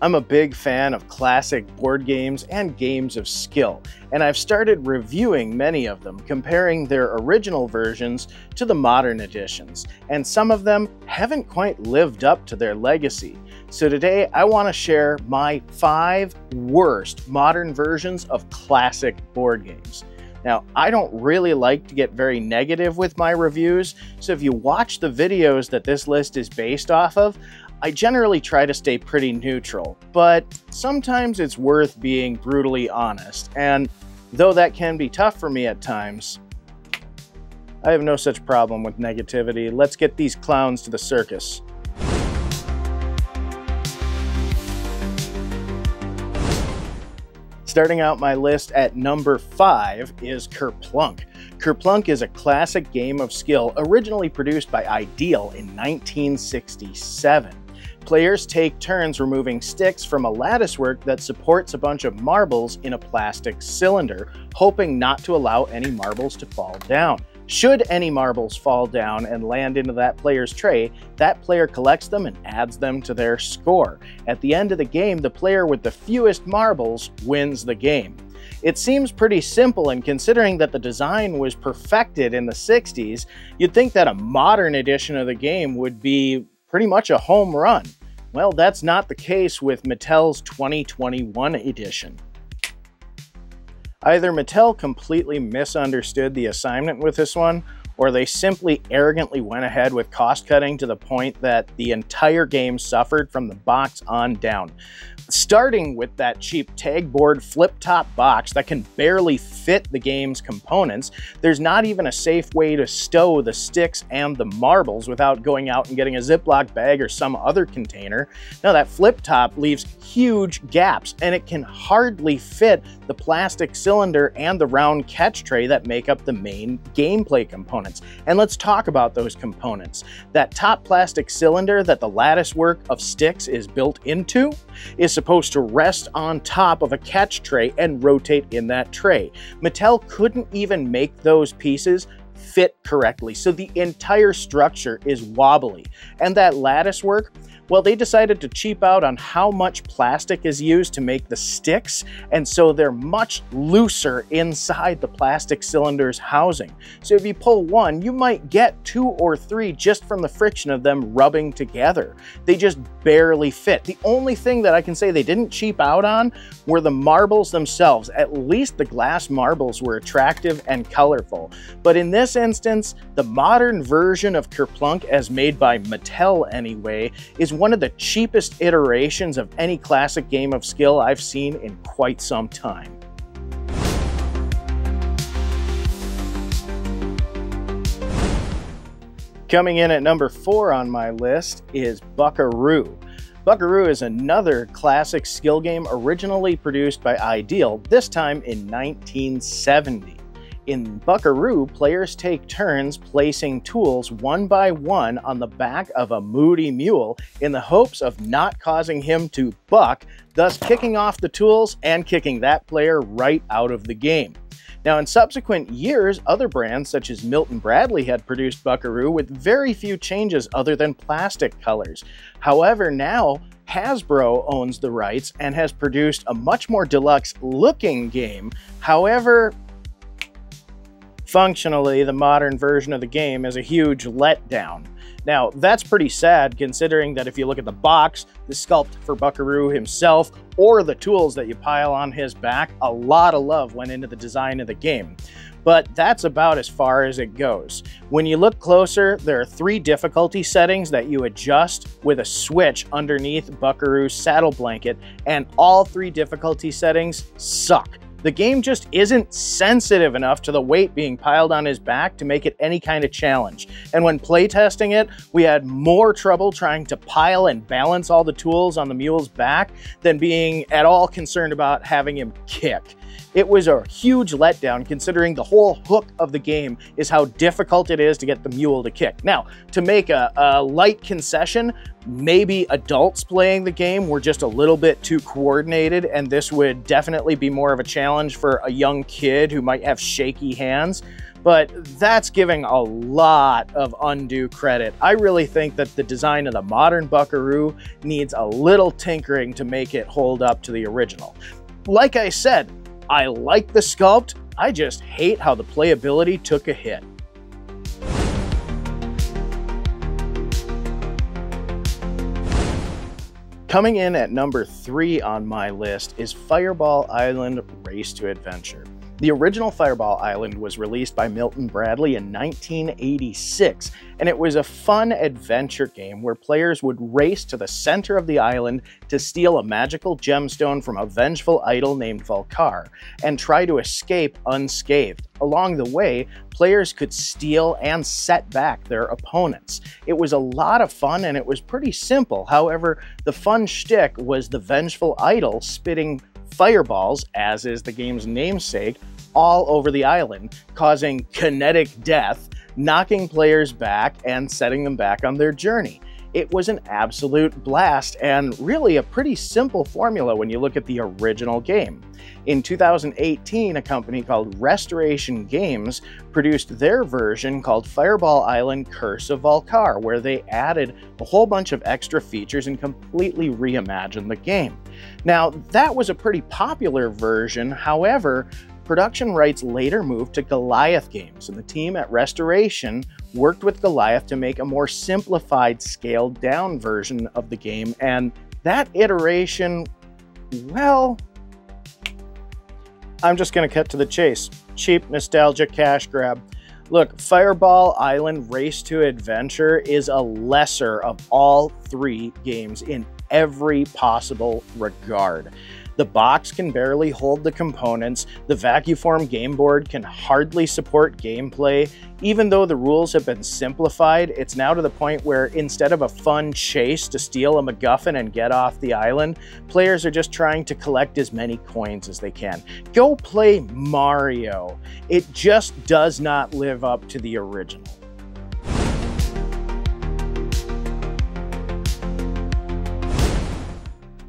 I'm a big fan of classic board games and games of skill, and I've started reviewing many of them, comparing their original versions to the modern editions, and some of them haven't quite lived up to their legacy. So today I want to share my 5 worst modern versions of classic board games. Now, I don't really like to get very negative with my reviews, so if you watch the videos that this list is based off of, I generally try to stay pretty neutral, but sometimes it's worth being brutally honest, and though that can be tough for me at times, I have no such problem with negativity. Let's get these clowns to the circus. Starting out my list at number 5 is Kerplunk. Kerplunk is a classic game of skill originally produced by Ideal in 1967. Players take turns removing sticks from a latticework that supports a bunch of marbles in a plastic cylinder, hoping not to allow any marbles to fall down. Should any marbles fall down and land into that player's tray, that player collects them and adds them to their score. At the end of the game, the player with the fewest marbles wins the game. It seems pretty simple, and considering that the design was perfected in the 60s, you'd think that a modern edition of the game would be pretty much a home run. Well, that's not the case with Mattel's 2021 edition. Either Mattel completely misunderstood the assignment with this one, or they simply arrogantly went ahead with cost cutting to the point that the entire game suffered from the box on down. Starting with that cheap tag board flip-top box that can barely fit the game's components, there's not even a safe way to stow the sticks and the marbles without going out and getting a Ziploc bag or some other container. Now that flip-top leaves huge gaps, and it can hardly fit the plastic cylinder and the round catch tray that make up the main gameplay components. And let's talk about those components. That top plastic cylinder that the latticework of sticks is built into is supposed to rest on top of a catch tray and rotate in that tray. Mattel couldn't even make those pieces fit correctly, so the entire structure is wobbly. And that latticework, well, they decided to cheap out on how much plastic is used to make the sticks, and so they're much looser inside the plastic cylinder's housing. So if you pull one, you might get 2 or 3 just from the friction of them rubbing together. They just barely fit. The only thing that I can say they didn't cheap out on were the marbles themselves. At least the glass marbles were attractive and colorful. But in this instance, the modern version of Kerplunk, as made by Mattel anyway, is one of the cheapest iterations of any classic game of skill I've seen in quite some time. Coming in at number 4 on my list is Buckaroo. Buckaroo is another classic skill game originally produced by Ideal, this time in 1970. In Buckaroo, players take turns placing tools one by one on the back of a moody mule in the hopes of not causing him to buck, thus kicking off the tools and kicking that player right out of the game. Now, in subsequent years, other brands such as Milton Bradley had produced Buckaroo with very few changes other than plastic colors. However, now Hasbro owns the rights and has produced a much more deluxe looking game. However, functionally, the modern version of the game is a huge letdown. Now, that's pretty sad considering that if you look at the box, the sculpt for Buckaroo himself, or the tools that you pile on his back, a lot of love went into the design of the game. But that's about as far as it goes. When you look closer, there are 3 difficulty settings that you adjust with a switch underneath Buckaroo's saddle blanket, and all 3 difficulty settings suck. The game just isn't sensitive enough to the weight being piled on his back to make it any kind of challenge. And when playtesting it, we had more trouble trying to pile and balance all the tools on the mule's back than being at all concerned about having him kick. It was a huge letdown considering the whole hook of the game is how difficult it is to get the mule to kick. Now, to make a light concession, maybe adults playing the game were just a little bit too coordinated, and this would definitely be more of a challenge for a young kid who might have shaky hands. but that's giving a lot of undue credit. I really think that the design of the modern Buckaroo needs a little tinkering to make it hold up to the original. Like I said, I like the sculpt, I just hate how the playability took a hit. Coming in at number 3 on my list is Fireball Island Race to Adventure. The original Fireball Island was released by Milton Bradley in 1986, and it was a fun adventure game where players would race to the center of the island to steal a magical gemstone from a vengeful idol named Volcar, and try to escape unscathed. Along the way, players could steal and set back their opponents. It was a lot of fun and it was pretty simple. However, the fun shtick was the vengeful idol spitting fireballs, as is the game's namesake, all over the island, causing kinetic death, knocking players back and setting them back on their journey. It was an absolute blast and really a pretty simple formula when you look at the original game. In 2018, a company called Restoration Games produced their version called Fireball Island Curse of Volcar, where they added a whole bunch of extra features and completely reimagined the game. Now, that was a pretty popular version. However, production rights later moved to Goliath Games, and the team at Restoration worked with Goliath to make a more simplified, scaled-down version of the game, and that iteration, well, I'm just going to cut to the chase. Cheap, nostalgia, cash grab. Look, Fireball Island Race to Adventure is a lesser of all 3 games in every possible regard. The box can barely hold the components, the vacuform game board can hardly support gameplay. Even though the rules have been simplified, it's now to the point where instead of a fun chase to steal a MacGuffin and get off the island, players are just trying to collect as many coins as they can. Go play Mario. It just does not live up to the original.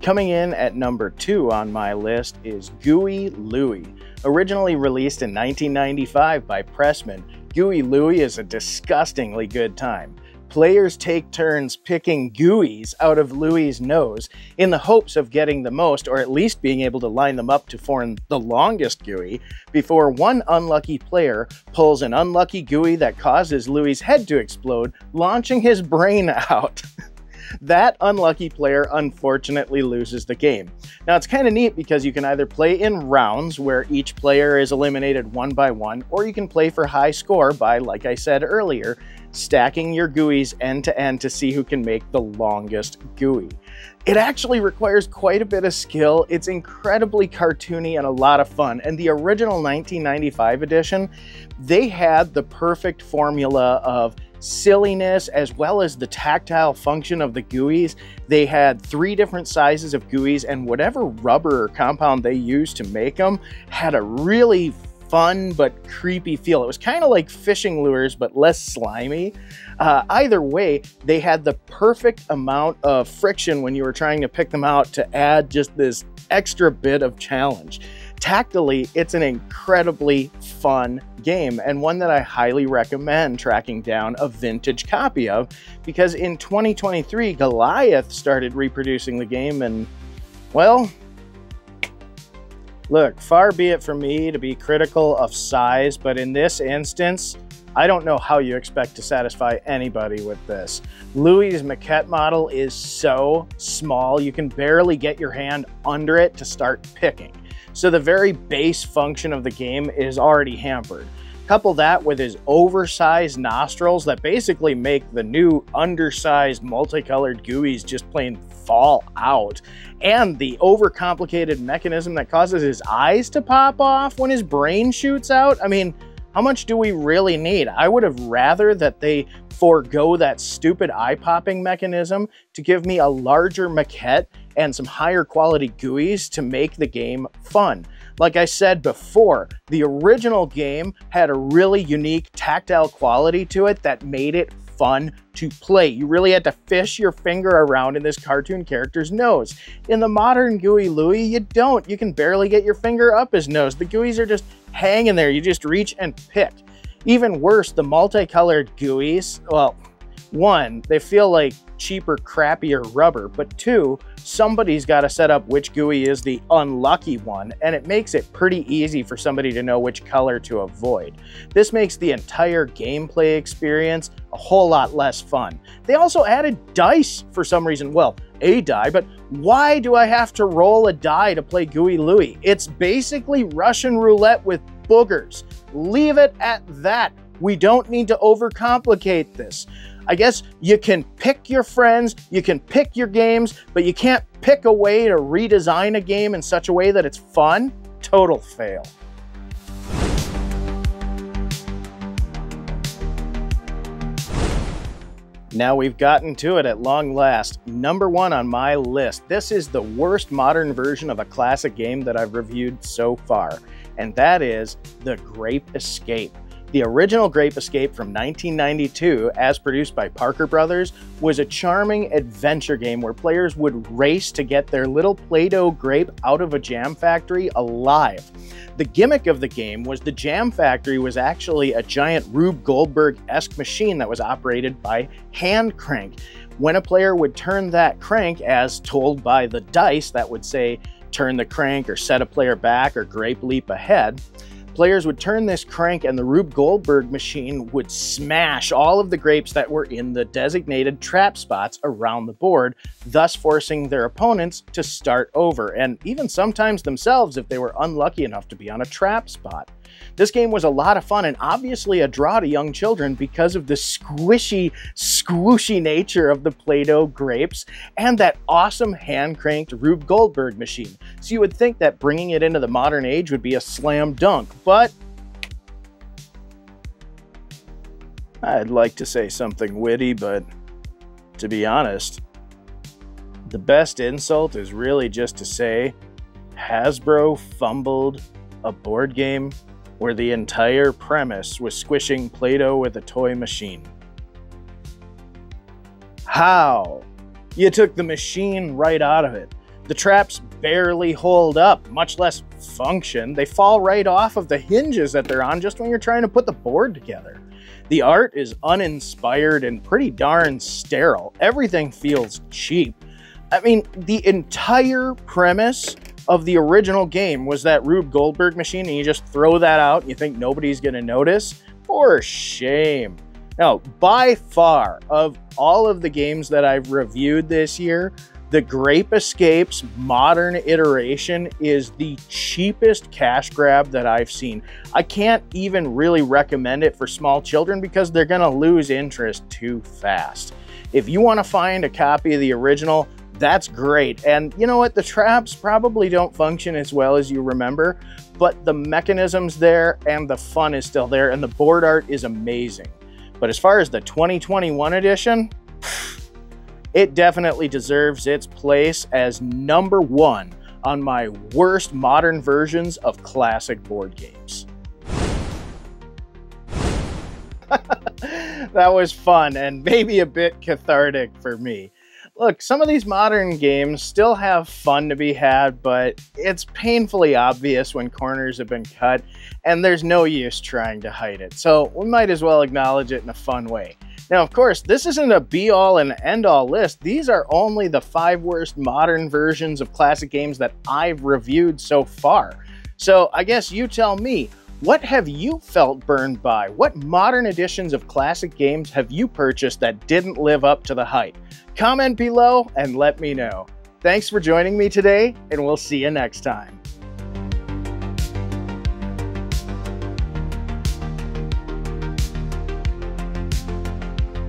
Coming in at number 2 on my list is Gooey Louie. Originally released in 1995 by Pressman, Gooey Louie is a disgustingly good time. Players take turns picking gooeys out of Louie's nose in the hopes of getting the most, or at least being able to line them up to form the longest gooey, before one unlucky player pulls an unlucky gooey that causes Louie's head to explode, launching his brain out. That unlucky player unfortunately loses the game. Now it's kind of neat because you can either play in rounds where each player is eliminated one by one, or you can play for high score by, like I said earlier, stacking your gooeys end to end to see who can make the longest gooey. It actually requires quite a bit of skill. It's incredibly cartoony and a lot of fun. And the original 1995 edition, they had the perfect formula of silliness as well as the tactile function of the gooeys. They had 3 different sizes of gooeys, and whatever rubber or compound they used to make them had a really fun but creepy feel. It was kind of like fishing lures but less slimy. Either way, they had the perfect amount of friction when you were trying to pick them out to add just this extra bit of challenge. Tactily, it's an incredibly fun game, and one that I highly recommend tracking down a vintage copy of, because in 2023, Goliath started reproducing the game, and, well, look, far be it from me to be critical of size, but in this instance, I don't know how you expect to satisfy anybody with this. Louie's maquette model is so small, you can barely get your hand under it to start picking. So the very base function of the game is already hampered. Couple that with his oversized nostrils that basically make the new undersized multicolored gooeys just plain fall out, and the overcomplicated mechanism that causes his eyes to pop off when his brain shoots out. I mean, how much do we really need? I would have rather that they forego that stupid eye-popping mechanism to give me a larger maquette and some higher quality gooeys to make the game fun. Like I said before, the original game had a really unique tactile quality to it that made it fun to play. You really had to fish your finger around in this cartoon character's nose. In the modern Gooey Louie, you don't. You can barely get your finger up his nose. The gooeys are just hanging there. You just reach and pick. Even worse, the multicolored GUIs, well, one, they feel like cheaper, crappier rubber, but two, somebody's got to set up which GUI is the unlucky one, and it makes it pretty easy for somebody to know which color to avoid. This makes the entire gameplay experience a whole lot less fun. They also added dice for some reason. Well, a die, but why do I have to roll a die to play Gooey Louie? It's basically Russian roulette with boogers. Leave it at that. We don't need to overcomplicate this. I guess you can pick your friends, you can pick your games, but you can't pick a way to redesign a game in such a way that it's fun. Total fail. Now we've gotten to it at long last. Number one on my list. This is the worst modern version of a classic game that I've reviewed so far, and that is The Grape Escape. The original Grape Escape from 1992, as produced by Parker Brothers, was a charming adventure game where players would race to get their little Play-Doh grape out of a jam factory alive. The gimmick of the game was the jam factory was actually a giant Rube Goldberg-esque machine that was operated by hand crank. When a player would turn that crank, as told by the dice that would say turn the crank or set a player back or grape leap ahead, players would turn this crank and the Rube Goldberg machine would smash all of the grapes that were in the designated trap spots around the board, thus forcing their opponents to start over, and even sometimes themselves if they were unlucky enough to be on a trap spot. This game was a lot of fun and obviously a draw to young children because of the squishy, squooshy nature of the Play-Doh grapes and that awesome hand-cranked Rube Goldberg machine. So you would think that bringing it into the modern age would be a slam dunk, but I'd like to say something witty, but to be honest, the best insult is really just to say Hasbro fumbled a board game where the entire premise was squishing Play-Doh with a toy machine. How? You took the machine right out of it. The traps barely hold up, much less function. They fall right off of the hinges that they're on just when you're trying to put the board together. The art is uninspired and pretty darn sterile. Everything feels cheap. I mean, the entire premise of the original game was that Rube Goldberg machine, and you just throw that out and you think nobody's gonna notice? For shame. Now, by far, of all of the games that I've reviewed this year, the Grape Escape's modern iteration is the cheapest cash grab that I've seen. I can't even really recommend it for small children because they're gonna lose interest too fast. If you wanna find a copy of the original, that's great. And you know what? The traps probably don't function as well as you remember, but the mechanism's there and the fun is still there and the board art is amazing. But as far as the 2021 edition, it definitely deserves its place as number one on my worst modern versions of classic board games. That was fun and maybe a bit cathartic for me. Look, some of these modern games still have fun to be had, but it's painfully obvious when corners have been cut, and there's no use trying to hide it. So we might as well acknowledge it in a fun way. Now, of course, this isn't a be-all and end-all list. These are only the 5 worst modern versions of classic games that I've reviewed so far. So I guess you tell me, what have you felt burned by? What modern editions of classic games have you purchased that didn't live up to the hype? Comment below and let me know. Thanks for joining me today, and we'll see you next time.